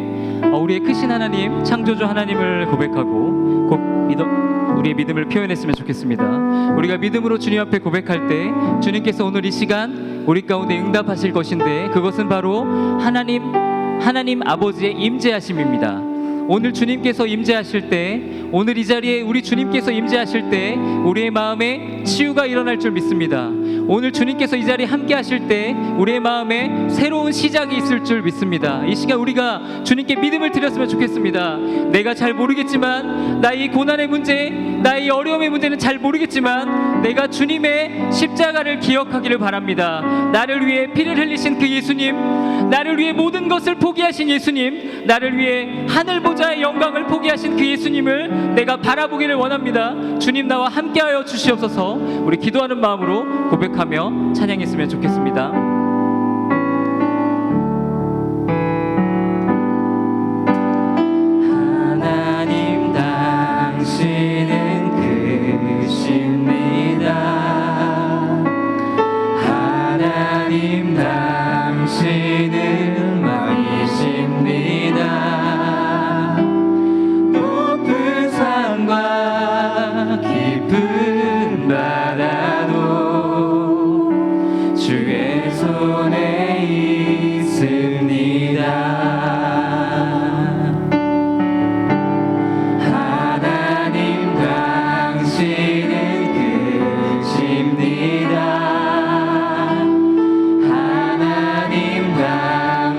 우리의 크신 하나님, 창조주 하나님을 고백하고 우리의 믿음을 표현했으면 좋겠습니다. 우리가 믿음으로 주님 앞에 고백할 때 주님께서 오늘 이 시간 우리 가운데 응답하실 것인데, 그것은 바로 하나님 아버지의 임재하심입니다. 오늘 주님께서 임재하실 때, 오늘 이 자리에 우리 주님께서 임재하실 때 우리의 마음에 치유가 일어날 줄 믿습니다. 오늘 주님께서 이 자리에 함께 하실 때 우리의 마음에 새로운 시작이 있을 줄 믿습니다. 이 시간 우리가 주님께 믿음을 드렸으면 좋겠습니다. 내가 잘 모르겠지만, 나의 고난의 문제, 나의 어려움의 문제는 잘 모르겠지만 내가 주님의 십자가를 기억하기를 바랍니다. 나를 위해 피를 흘리신 그 예수님, 나를 위해 모든 것을 포기하신 예수님, 나를 위해 하늘 보좌의 영광을 포기하신 그 예수님을 내가 바라보기를 원합니다. 주님 나와 함께하여 주시옵소서. 우리 기도하는 마음으로 고백하며 찬양했으면 좋겠습니다. 하나님 당신은 크십니다. 하나님 당신은 왕이십니다. 높은 산과 깊은 바다도 주의 손에 있습니다. 하나님 당신은 크십니다. 하나님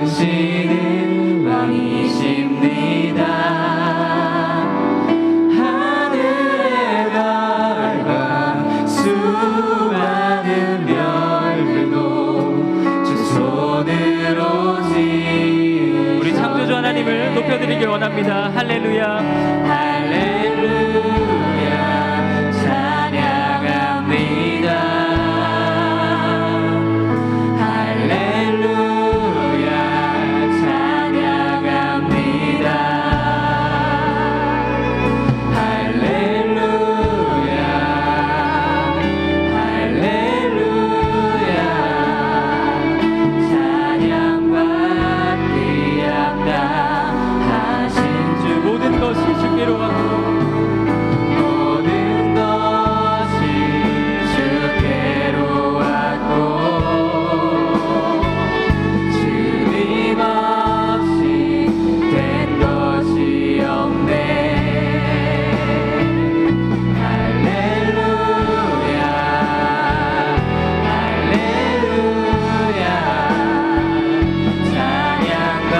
당신은 왕이십니다. 하늘의 별과 수많은 별들도 주 손으로 지으셨네. 우리 창조주 하나님을 높여드리길 원합니다. 할렐루야, 할렐루야, 찬양합니다. 할렐루야, 찬양합니다. 할렐루야, 할렐루야, 찬양받기 합당하신 주. 모든 것이 주께로 왔고 모든 것이 주께로 왔고 주님 없이 된 것이 없네. 할렐루야, 할렐루야, 찬양과.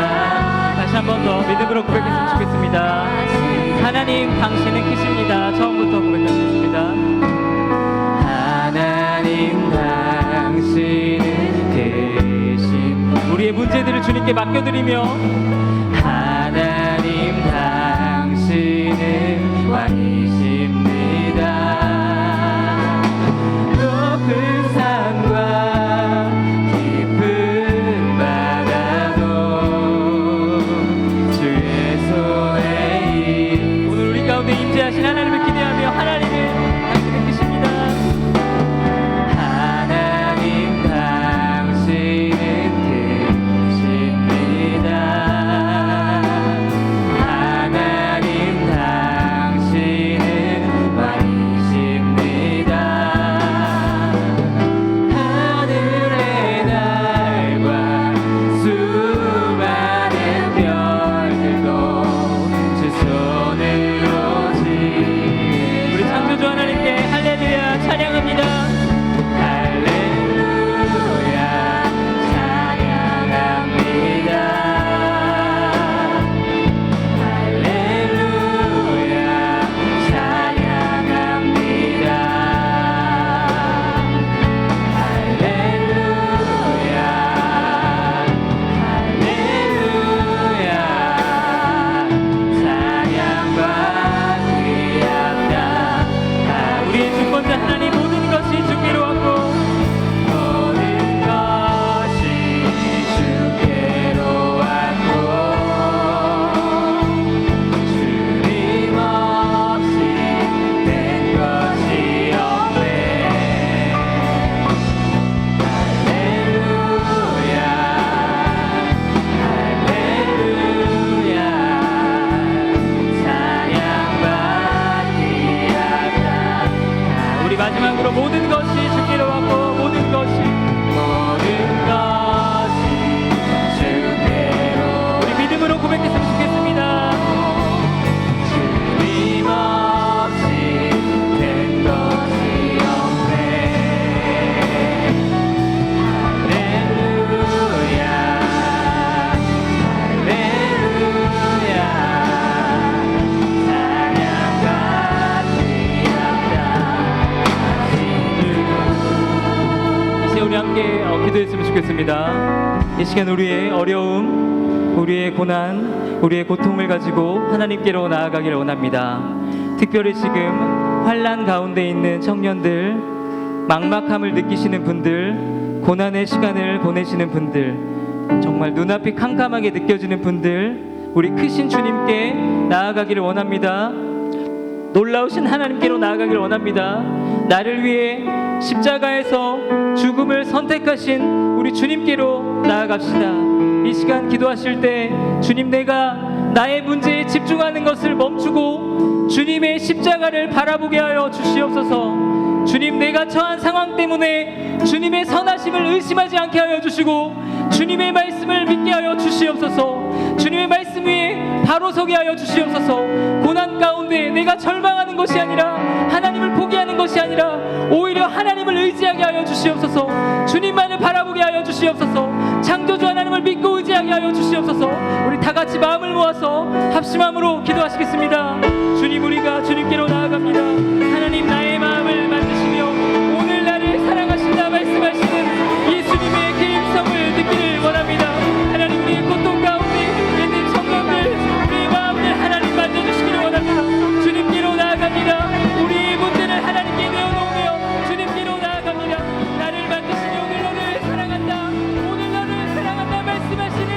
다시 한 번 더 믿음으로 고백했으면 좋겠습니다. 하나님 당신은 크십니다. 처음부터 고백하겠습니다. 하나님 당신은 크십니다. 우리의 문제들을 주님께 맡겨드리며 하나님 당신은 왕이십니다. 높은 산과 기도했으면 좋겠습니다. 이 시간 우리의 어려움, 우리의 고난, 우리의 고통을 가지고 하나님께로 나아가기를 원합니다. 특별히 지금 환난 가운데 있는 청년들, 막막함을 느끼시는 분들, 고난의 시간을 보내시는 분들, 정말 눈앞이 캄캄하게 느껴지는 분들, 우리 크신 주님께 나아가기를 원합니다. 놀라우신 하나님께로 나아가기를 원합니다. 나를 위해 십자가에서 죽음을 선택하신 우리 주님께로 나아갑시다. 이 시간 기도하실 때 주님, 내가 나의 문제에 집중하는 것을 멈추고 주님의 십자가를 바라보게 하여 주시옵소서. 주님, 내가 처한 상황 때문에 주님의 선하심을 의심하지 않게 하여 주시고 주님의 말씀을 믿게 하여 주시옵소서. 주님의 말씀 위에 바로 서게 하여 주시옵소서. 고난 가운데 내가 절망하는 것이 아니라, 하나님을 포기하는 것이 아니라 오히려 하나님을 의지하게 하여 주시옵소서. 주님만을 바라보게 하여 주시옵소서. 창조주 하나님을 믿고 의지하게 하여 주시옵소서. 우리 다 같이 마음을 모아서 합심함으로 기도하시겠습니다. 주님, 우리가 주님께로 나아갑니다. 하나님, 나의 마음을 만드시며 오늘 나를 사랑하신다 말씀하시는 예수님의 개인성을 느끼를 원합니다. 하나님, 우리의 고통 가운데 있는 청년들, 우리의 마음을 하나님 만져주시기를 원합니다. 주님께로 나아갑니다. 우리의 문제를 하나님께 내어놓으며 주님께로 나아갑니다. 나를 만드시니 오늘 너를 사랑한다, 오늘 너를 사랑한다 말씀하시는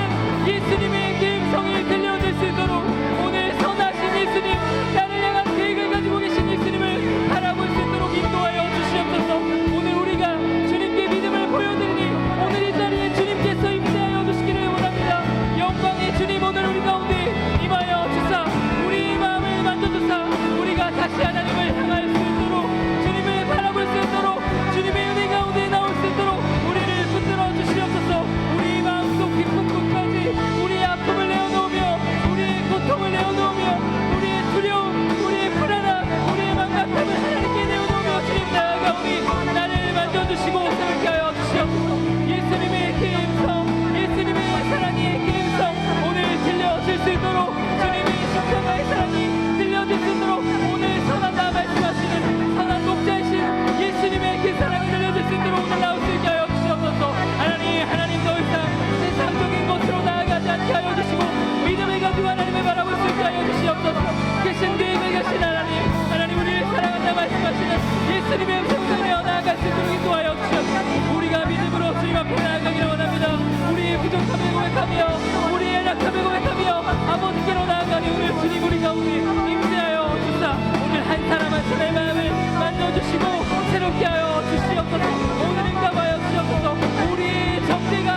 예수님의 개인성이 들려질 수 있도록, 오늘 선하신 예수님, 나를 향한 계획을 가지고 계신 예수님을 바라볼 수 있도록 인도하여 주시옵소서. 오늘 우리가 주님께 믿음을 보여드리니 오늘 이 자리에 주님께서 임재하여 주시기를 원합니다. 영광의 주님, 오늘 우리 가운데 임하여 주사 우리 마음을 만져주사 우리가 다시 하나님을 향할 수 있도록, 주님을 바라볼 수 있도록, 주님의 은혜 가운데 나올 수 있도록 우리를 붙들어 주시옵소서. 우리 마음속 깊은 곳까지 우리의 아픔을 내어놓으며 우리의 고통을 내어놓으며 우리의 두려움, 우리의 불안함, 우리의 망각함을 하나님께 내어놓으며 주님 나아가오니 나를 만져주시고 새롭게 하여 주시옵소서. 예수님의 개인성, 예수님의 사랑의 개인성 오늘 들려질 수 있도록, 주님의 십자가의 사랑이 들려질 수 있도록, 오늘 선하다 말씀하시는 선한 목자이신 예수님의 그 사랑이 들려질 수 있도록 오늘 나올 수 있게 하여 주시옵소서. 하나님 더 이상 세상적인 것으로 나아가지 않게 하여 주시고 믿음을 가지고 하나님을 바라볼 수 있게 하여 주시옵소서. 계신 계획에 계신 하나님 우리를 사랑한다 말씀하시는 예수님의 음성을 내어 나아갈 수 있도록 인도하여 주시옵소서. 우리가 믿음으로 주님 앞에 나아가기를 원합니다. 우리의 부족함을 고백하며 우리의 연약함을 고백하며 아버지께로 나아가니 오늘 주님 우리 가운데 임재하여 주사 오늘 한 사람 한 사람의 마음을 만져주시고 새롭게 하여 주시옵소서. 오늘 응답하여 주시옵소서. 우리의 정죄감,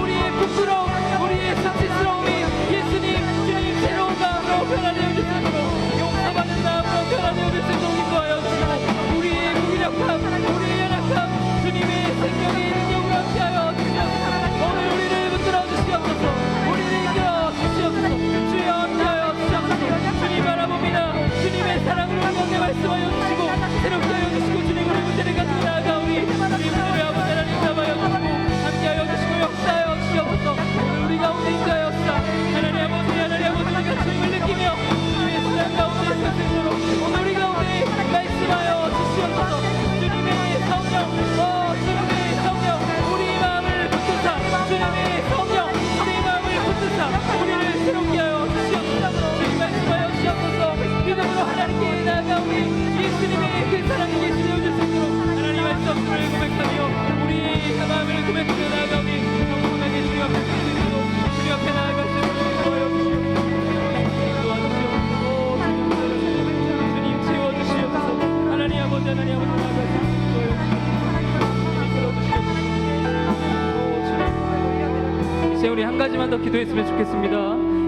우리의 부끄러움, 우리의 수치스러움이 예수님, 주님 새로운 마음으로 변화되어 줄 수 있도록, 용서받는 마음으로 변화되어 줄 수 있도록 인도하여 주시고 우리의 무기력함, 우리의 연약함, 주님의 생명의 능력으로 함께하여 주시옵소서. 오늘 우리를 붙들어 주시옵소서. 우리를 이끌어 주시옵소서. 주여 함께하여 주시옵소서. 주님 바라봅니다. 주님의 사랑으로 우리 가운데 말씀하여 주시고 새롭게 하여 주시고 주님 우리 문제를 가지고 나아가오니 우리 문제를 아버지 하나님 잡아여 주시고 함께하여 주시고 역사하여 주시옵소서. 오늘 우리 가운데 인자하여 주사 하나님 아버지 우리가 주님을 느끼며 주님의 사랑 가운데 설 수 있도록 오늘 우리 가운데 말씀하여 주시옵소서. 주님의 성령, 주님의 성령 우리 마음을 붙드사, 주님의 성령 우리 마음을 붙드사 우리를 새롭게 하여 주시옵소서. 주님 말씀하여 주시옵소서. 믿음으로 하나님께 나아가오니 예수님의 그 사랑이 계시되어 줄 수 있도록 하나님 말씀을 고백하며 우리의 마음을 고백하며 나아가오니 평온하게 주님 앞에 설 수 있도록 주님 앞에 나아갈 수 있도록 인도하여 주시옵소서. 주님 채워주시옵소서. 하나님 아버지 나아갈 수 있도록 인도하여 주시옵소서. 이제 우리 한 가지만 더 기도했으면 좋겠습니다.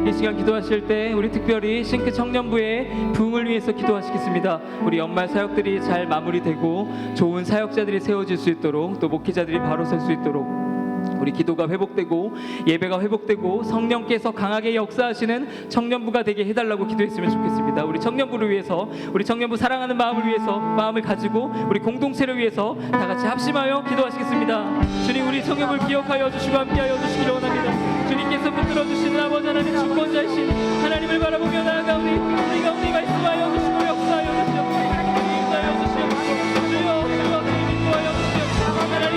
이 시간 기도하실 때 우리 특별히 싱크 청년부의 부흥을 위해서 기도하시겠습니다. 우리 연말 사역들이 잘 마무리되고 좋은 사역자들이 세워질 수 있도록, 또 목회자들이 바로 설 수 있도록 우리 기도가 회복되고 예배가 회복되고 성령께서 강하게 역사하시는 청년부가 되게 해달라고 기도했으면 좋겠습니다. 우리 청년부를 위해서, 우리 청년부 사랑하는 마음을 위해서, 마음을 가지고 우리 공동체를 위해서 다 같이 합심하여 기도하시겠습니다. 주님, 우리 청년부를 기억하여 주시고 함께하여 주시기를 원합니다. 주님께서 붙들어 주시는 아버지 하나님 주권자이신 하나님을 바라보며 나아가오니 우리 가운데 말씀하여 주시고 역사하여 주시옵소서. 인도하여 주시옵소서. 주여 주님 인도하여 주시옵소서. 하나님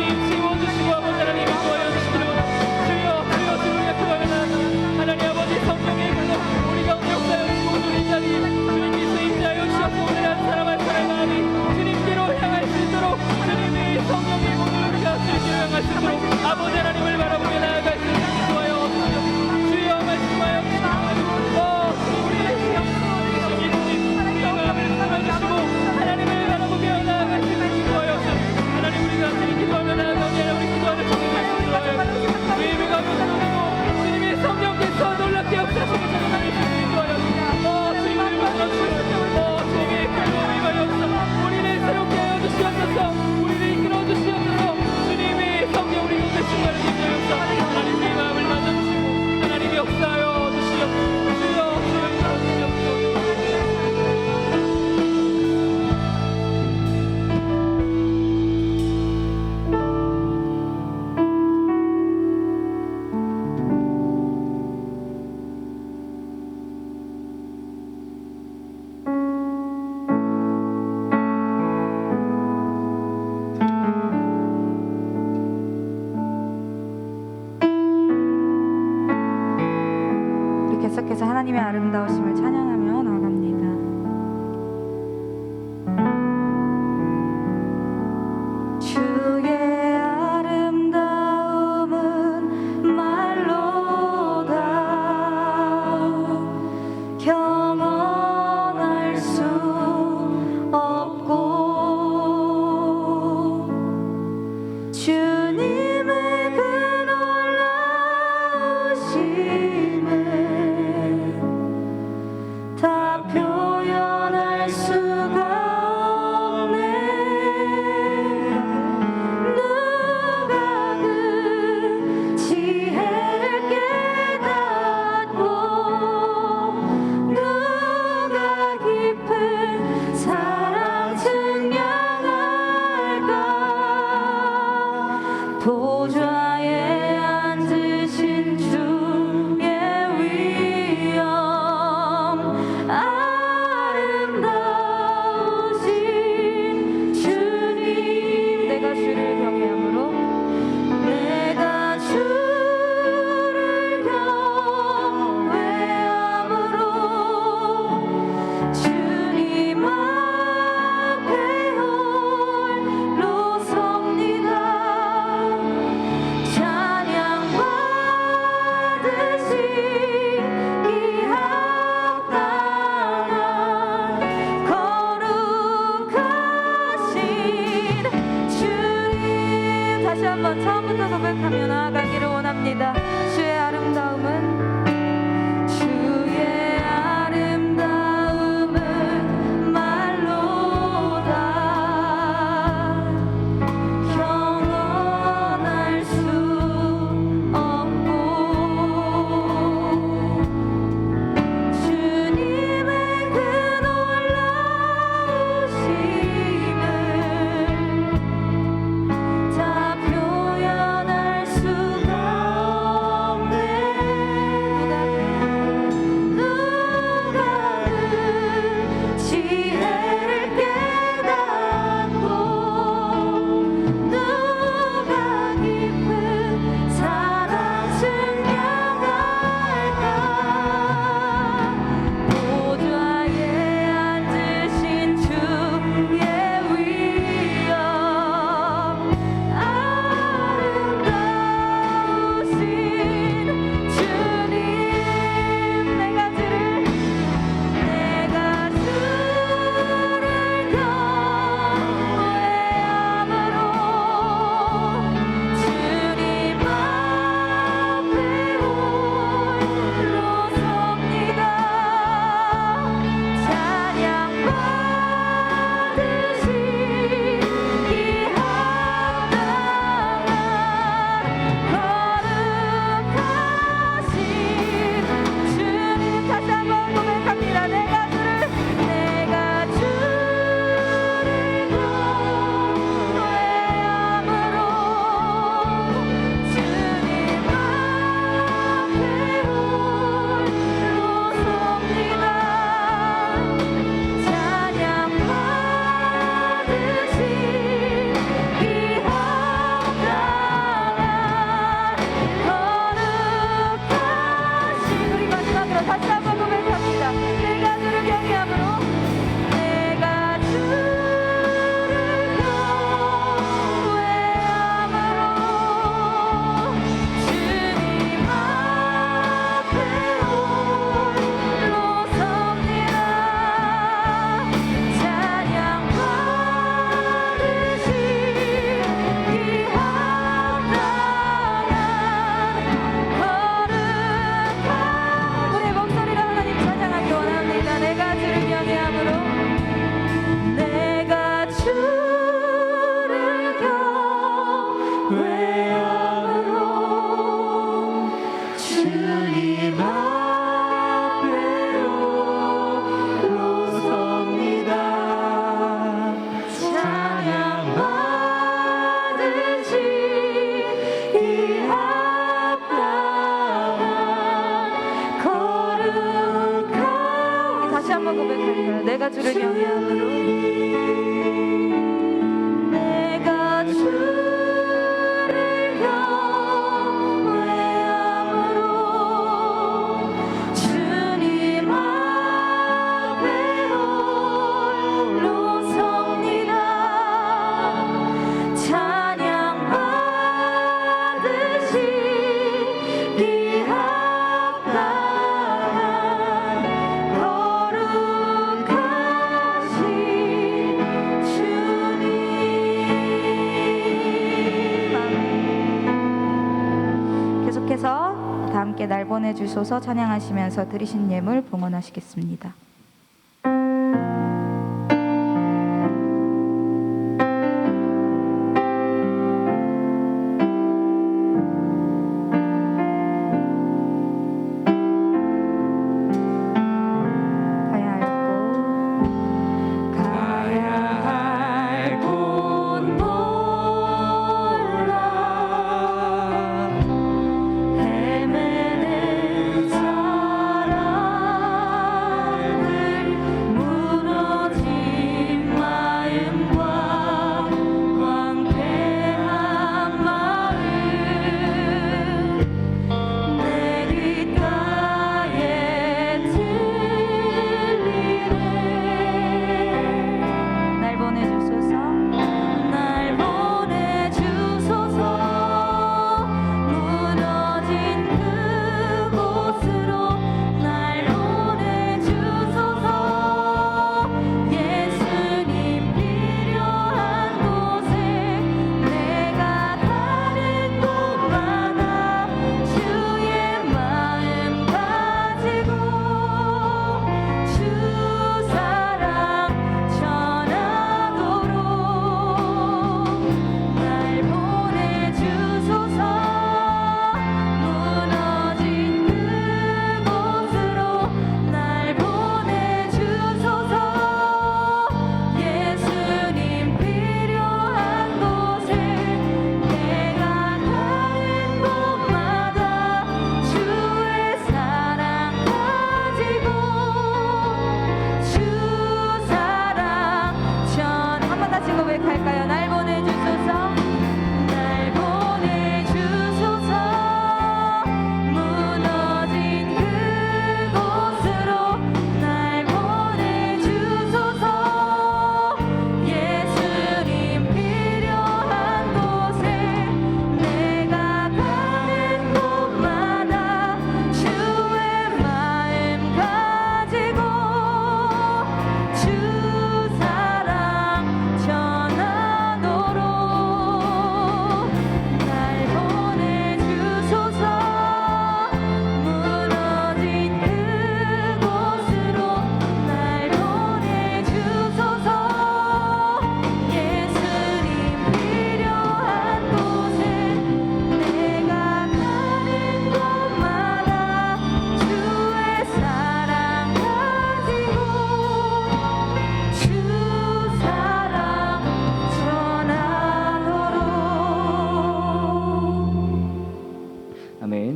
주님의 아름다우심을 찬양하며 나아갑니다. 주의 아름다움은 말로다 경언할 수 없고 주님의 그 놀라우심을 다 표현할 수가 없네. 누가 그 지혜를 깨닫고 누가 깊은 사랑 증량할까. 보좌에 앉으신 주의 위엄 아름다우신 주님. 내가 주를 경외함으로 내가 주를 경외함으로 주님 앞에 홀로 섭니다. 찬양받으시기 합당한 거룩하신 주님. 다시 한번 처음부터 고백하며 나아가기를 원합니다. 주의 아름다움은 주의 아름다움은 말로다 경언할 수 없고 주님의 그 놀라우심을 다 표현할 수가 없네. 누가 그 지혜를 깨닫고 누가 깊은 사랑 증량할까. 보좌에 앉으신 주의 위엄 아름다우신 주님. 내가 주를 경외함으로 주님 앞에 홀로 섭니다. 찬양받으시기 합당한 거룩하신 주님. 다시 한번 고백합니다. 내가 주를 경외함으로 주님 앞에 홀로 섭니다. 찬양받으시기 합당한 거룩하신. 우리 마지막으로 다시 한번 고백합니다. 내가 주를 경외함으로 내가 주를 경외함으로 주님 앞에 홀로 섭니다. 찬양받으시기 합당한 거룩한. 우리의 목소리로 하나님 찬양하기 원합니다. 내가 주를 경외함으로 내가 주를 경외함으로 주님 앞에 홀로 섭니다. 찬양받으시기 합당한 거룩한. 우리 다시 한번 고백할까요? 내가 주를 경외함으로 내가 주를 경외함으로 주님 주소서 찬양하시면서 드리신 예물 봉헌하시겠습니다.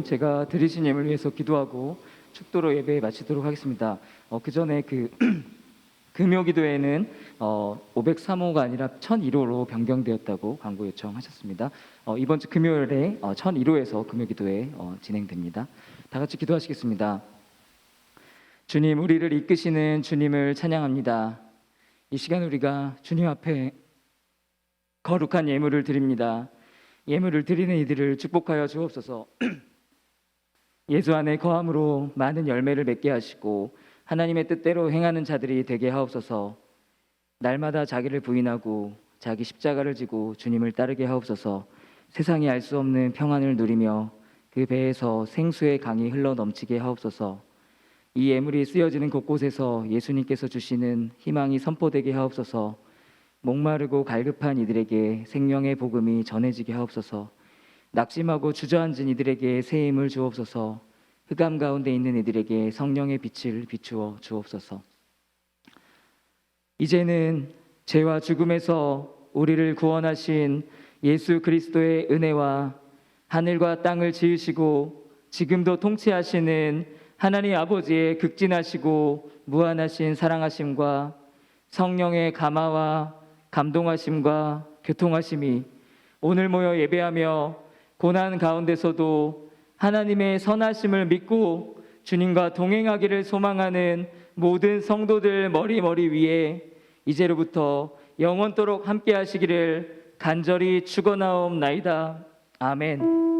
제가 드리신 예물을 위해서 기도하고 축도로 예배 마치도록 하겠습니다. 그 전에 금요기도에는 503호가 아니라 1001호로 변경되었다고 광고 요청하셨습니다. 이번 주 금요일에 1001호에서 금요기도회 진행됩니다. 다 같이 기도하시겠습니다. 주님, 우리를 이끄시는 주님을 찬양합니다. 이 시간 우리가 주님 앞에 거룩한 예물을 드립니다. 예물을 드리는 이들을 축복하여 주옵소서. 예수 안에 거함으로 많은 열매를 맺게 하시고 하나님의 뜻대로 행하는 자들이 되게 하옵소서. 날마다 자기를 부인하고 자기 십자가를 지고 주님을 따르게 하옵소서. 세상이 알 수 없는 평안을 누리며 그 배에서 생수의 강이 흘러 넘치게 하옵소서. 이 예물이 쓰여지는 곳곳에서 예수님께서 주시는 희망이 선포되게 하옵소서. 목마르고 갈급한 이들에게 생명의 복음이 전해지게 하옵소서. 낙심하고 주저앉은 이들에게 새 힘을 주옵소서. 흑암 가운데 있는 이들에게 성령의 빛을 비추어 주옵소서. 이제는 죄와 죽음에서 우리를 구원하신 예수 그리스도의 은혜와 하늘과 땅을 지으시고 지금도 통치하시는 하나님 아버지의 극진하시고 무한하신 사랑하심과 성령의 감화와 감동하심과 교통하심이 오늘 모여 예배하며 고난 가운데서도 하나님의 선하심을 믿고 주님과 동행하기를 소망하는 모든 성도들 머리 위에 이제로부터 영원토록 함께 하시기를 간절히 축원하옵나이다. 아멘.